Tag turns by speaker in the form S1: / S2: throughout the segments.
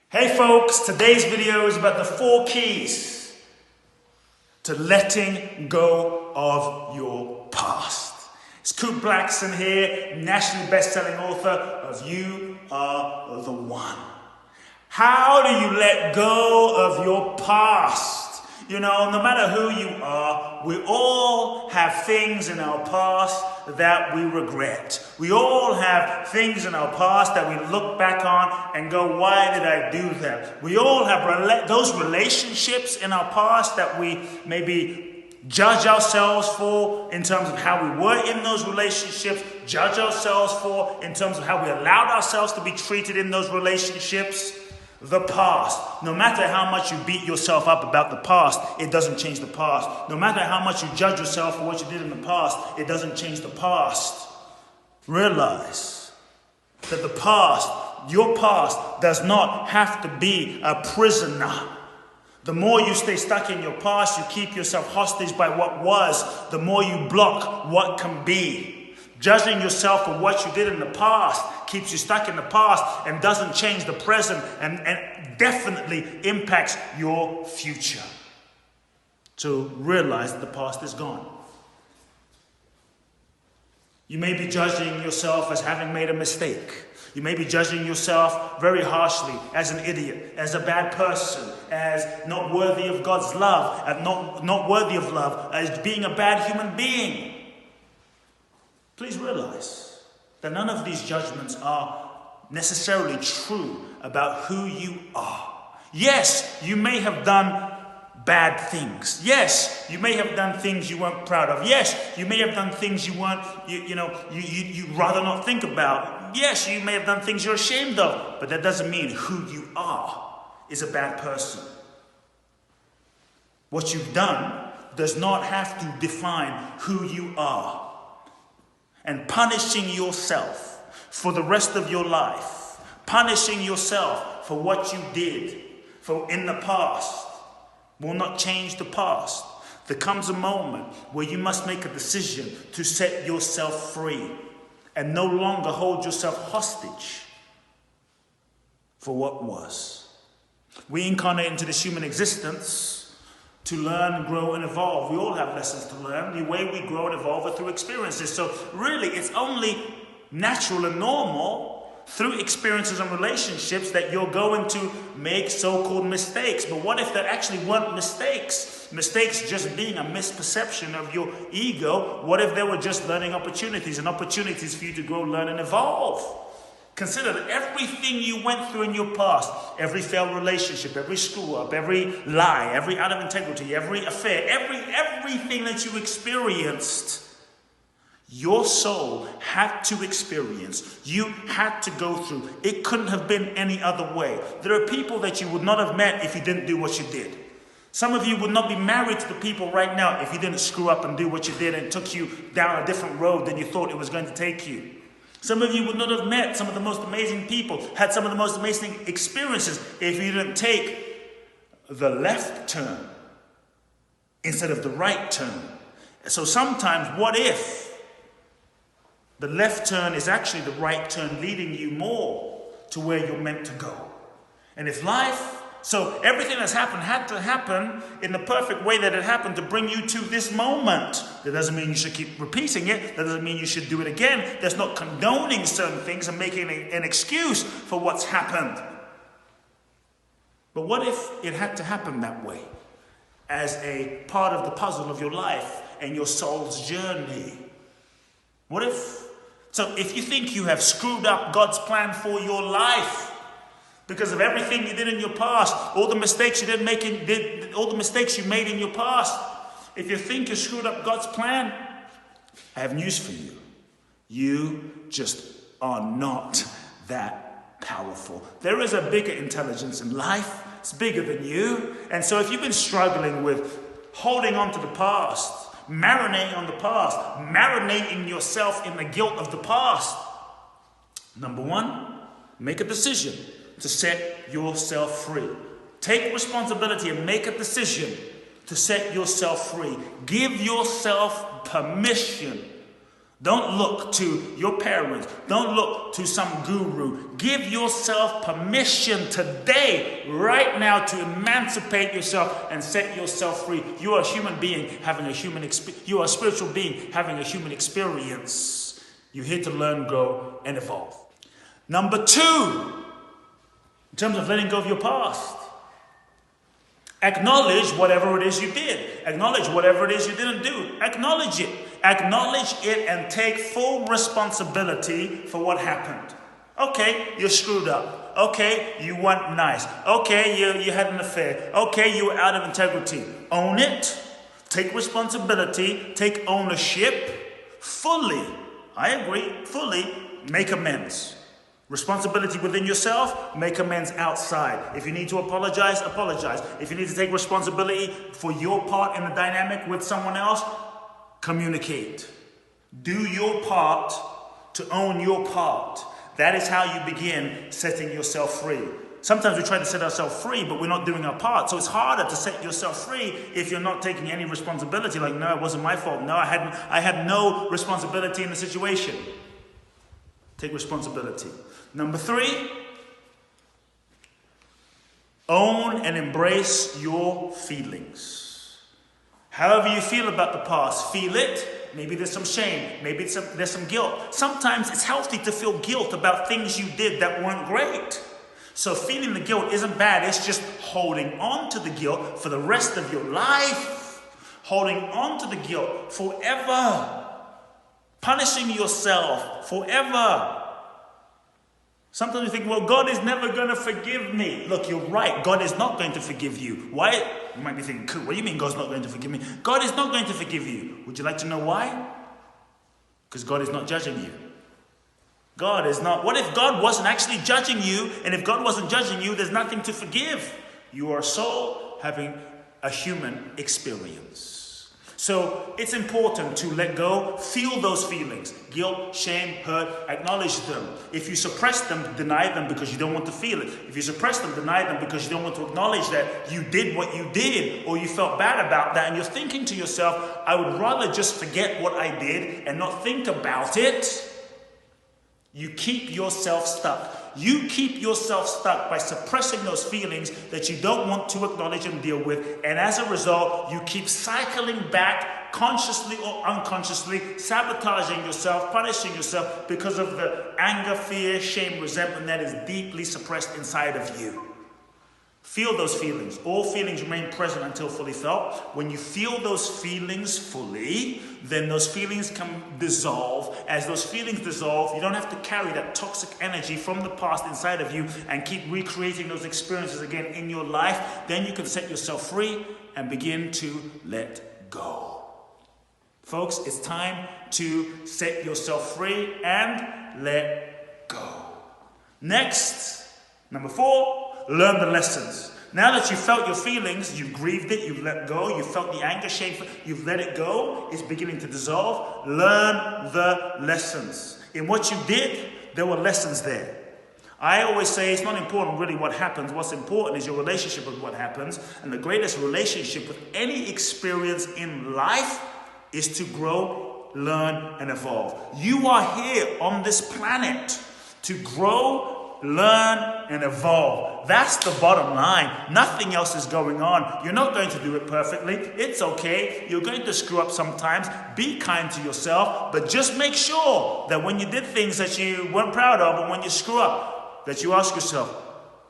S1: Hey folks, today's video is about the 4 keys to letting go of your past. It's Kute Blackson here, nationally best-selling author of You Are the One. How do you let go of your past? You know, no matter who you are, we all have things in our past that we regret. We all have things in our past that we look back on and go, why did I do that? We all have those relationships in our past that we maybe judge ourselves for in terms of how we were in those relationships, judge ourselves for in terms of how we allowed ourselves to be treated in those relationships. The past. No matter how much you beat yourself up about the past, it doesn't change the past. No matter how much you judge yourself for what you did in the past, it doesn't change the past. Realize that the past, your past, does not have to be a prisoner. The more you stay stuck in your past, you keep yourself hostage by what was, the more you block what can be. Judging yourself for what you did in the past keeps you stuck in the past and doesn't change the present and definitely impacts your future. So realize that the past is gone. You may be judging yourself as having made a mistake. You may be judging yourself very harshly as an idiot, as a bad person, as not worthy of God's love, as not worthy of love, as being a bad human being. Please realize that none of these judgments are necessarily true about who you are. Yes, you may have done bad things. Yes, you may have done things you weren't proud of. Yes, you may have done things you'd rather not think about. Yes, you may have done things you're ashamed of, but that doesn't mean who you are is a bad person. What you've done does not have to define who you are. And punishing yourself for the rest of your life, punishing yourself for what you did in the past, will not change the past. There comes a moment where you must make a decision to set yourself free and no longer hold yourself hostage for what was. We incarnate into this human existence to learn, grow, and evolve. We all have lessons to learn. The way we grow and evolve are through experiences. So really, it's only natural and normal through experiences and relationships that you're going to make so-called mistakes. But what if there actually weren't mistakes? Mistakes just being a misperception of your ego. What if there were just learning opportunities and opportunities for you to grow, learn, and evolve? Consider that everything you went through in your past, every failed relationship, every screw-up, every lie, every out of integrity, every affair, everything that you experienced, your soul had to experience. You had to go through. It couldn't have been any other way. There are people that you would not have met if you didn't do what you did. Some of you would not be married to the people right now if you didn't screw up and do what you did and it took you down a different road than you thought it was going to take you. Some of you would not have met some of the most amazing people, had some of the most amazing experiences if you didn't take the left turn instead of the right turn. So sometimes, what if the left turn is actually the right turn leading you more to where you're meant to go? And if so everything that's happened had to happen in the perfect way that it happened to bring you to this moment. That doesn't mean you should keep repeating it. That doesn't mean you should do it again. That's not condoning certain things and making an excuse for what's happened. But what if it had to happen that way as a part of the puzzle of your life and your soul's journey? So if you think you have screwed up God's plan for your life, because of everything you did in your past, all the mistakes you all the mistakes you made in your past. If you think you screwed up God's plan, I have news for you. You just are not that powerful. There is a bigger intelligence in life. It's bigger than you. And so if you've been struggling with holding on to the past, marinating on the past, marinating yourself in the guilt of the past, number one, make a decision to set yourself free. Take responsibility and make a decision to set yourself free. Give yourself permission Don't look to your parents. Don't look to some guru. Give yourself permission today, right now, to emancipate yourself and set yourself free. You are a human being having a human experience. You are a spiritual being having a human experience. You're here to learn, grow, and evolve. Number 2, in terms of letting go of your past, acknowledge whatever it is you did. Acknowledge whatever it is you didn't do. Acknowledge it. Acknowledge it and take full responsibility for what happened. Okay, you screwed up. Okay, you weren't nice. Okay, you had an affair. Okay, you were out of integrity. Own it. Take responsibility. Take ownership. Fully, I agree, fully make amends. Responsibility within yourself, make amends outside. If you need to apologize, apologize. If you need to take responsibility for your part in the dynamic with someone else, communicate. Do your part to own your part. That is how you begin setting yourself free. Sometimes we try to set ourselves free, but we're not doing our part. So it's harder to set yourself free if you're not taking any responsibility. Like, no, it wasn't my fault. No, I had no responsibility in the situation. Take responsibility. Number 3, own and embrace your feelings. However you feel about the past, feel it. Maybe there's some shame. Maybe there's some guilt. Sometimes it's healthy to feel guilt about things you did that weren't great. So feeling the guilt isn't bad. It's just holding on to the guilt for the rest of your life. Holding on to the guilt forever. Punishing yourself forever. Sometimes you think, well, God is never going to forgive me. Look, you're right. God is not going to forgive you. Why? You might be thinking, what do you mean God's not going to forgive me? God is not going to forgive you. Would you like to know why? Because God is not judging you. God is not. What if God wasn't actually judging you? And if God wasn't judging you, there's nothing to forgive. You are a soul having a human experience. So it's important to let go, feel those feelings, guilt, shame, hurt, acknowledge them. If you suppress them, deny them because you don't want to feel it. If you suppress them, deny them because you don't want to acknowledge that you did what you did or you felt bad about that, and you're thinking to yourself, I would rather just forget what I did and not think about it. You keep yourself stuck. You keep yourself stuck by suppressing those feelings that you don't want to acknowledge and deal with. And as a result, you keep cycling back, consciously or unconsciously, sabotaging yourself, punishing yourself because of the anger, fear, shame, resentment that is deeply suppressed inside of you. Feel those feelings. All feelings remain present until fully felt. When you feel those feelings fully, then those feelings can dissolve. As those feelings dissolve, you don't have to carry that toxic energy from the past inside of you and keep recreating those experiences again in your life. Then you can set yourself free and begin to let go. Folks, it's time to set yourself free and let go. Next, number 4. Learn the lessons. Now that you've felt your feelings, you've grieved it, you've let go, you've felt the anger, shame, you've let it go, it's beginning to dissolve. Learn the lessons. In what you did, there were lessons there. I always say it's not important really what happens. What's important is your relationship with what happens. And the greatest relationship with any experience in life is to grow, learn, and evolve. You are here on this planet to grow, learn, and evolve. That's the bottom line. Nothing else is going on. You're not going to do it perfectly. It's okay. You're going to screw up sometimes. Be kind to yourself, but just make sure that when you did things that you weren't proud of, or when you screw up, that you ask yourself,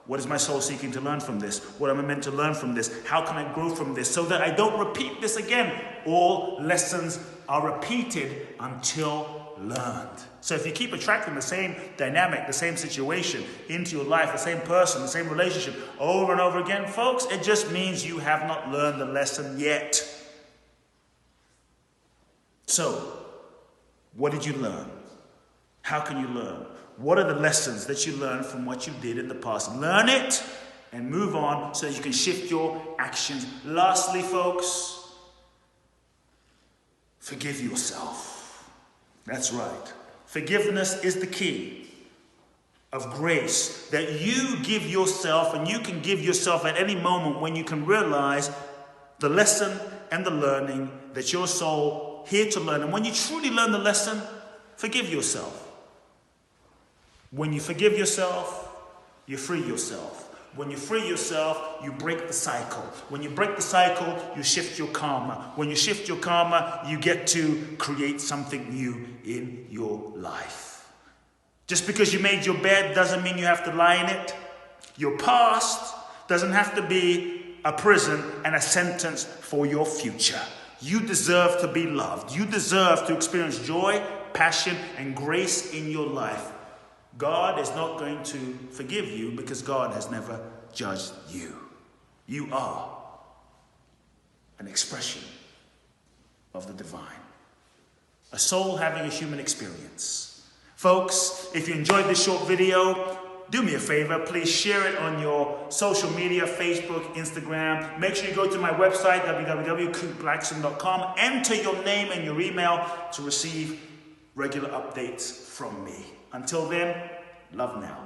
S1: what is my soul seeking to learn from this? What am I meant to learn from this? How can I grow from this so that I don't repeat this again? All lessons are repeated until learned. So if you keep attracting the same dynamic, the same situation into your life, the same person, the same relationship over and over again, folks, it just means you have not learned the lesson yet. So, what did you learn? How can you learn? What are the lessons that you learned from what you did in the past? Learn it and move on so that you can shift your actions. Lastly, folks, forgive yourself. That's right. Forgiveness is the key of grace that you give yourself, and you can give yourself at any moment when you can realize the lesson and the learning that your soul here to learn. And when you truly learn the lesson, forgive yourself. When you forgive yourself, you free yourself. When you free yourself, you break the cycle. When you break the cycle, you shift your karma. When you shift your karma, you get to create something new in your life. Just because you made your bed doesn't mean you have to lie in it. Your past doesn't have to be a prison and a sentence for your future. You deserve to be loved. You deserve to experience joy, passion, and grace in your life. God is not going to forgive you because God has never judged you. You are an expression of the divine. A soul having a human experience. Folks, if you enjoyed this short video, do me a favor, please share it on your social media, Facebook, Instagram. Make sure you go to my website, www.Blackson.com. Enter your name and your email to receive regular updates from me. Until then, love now.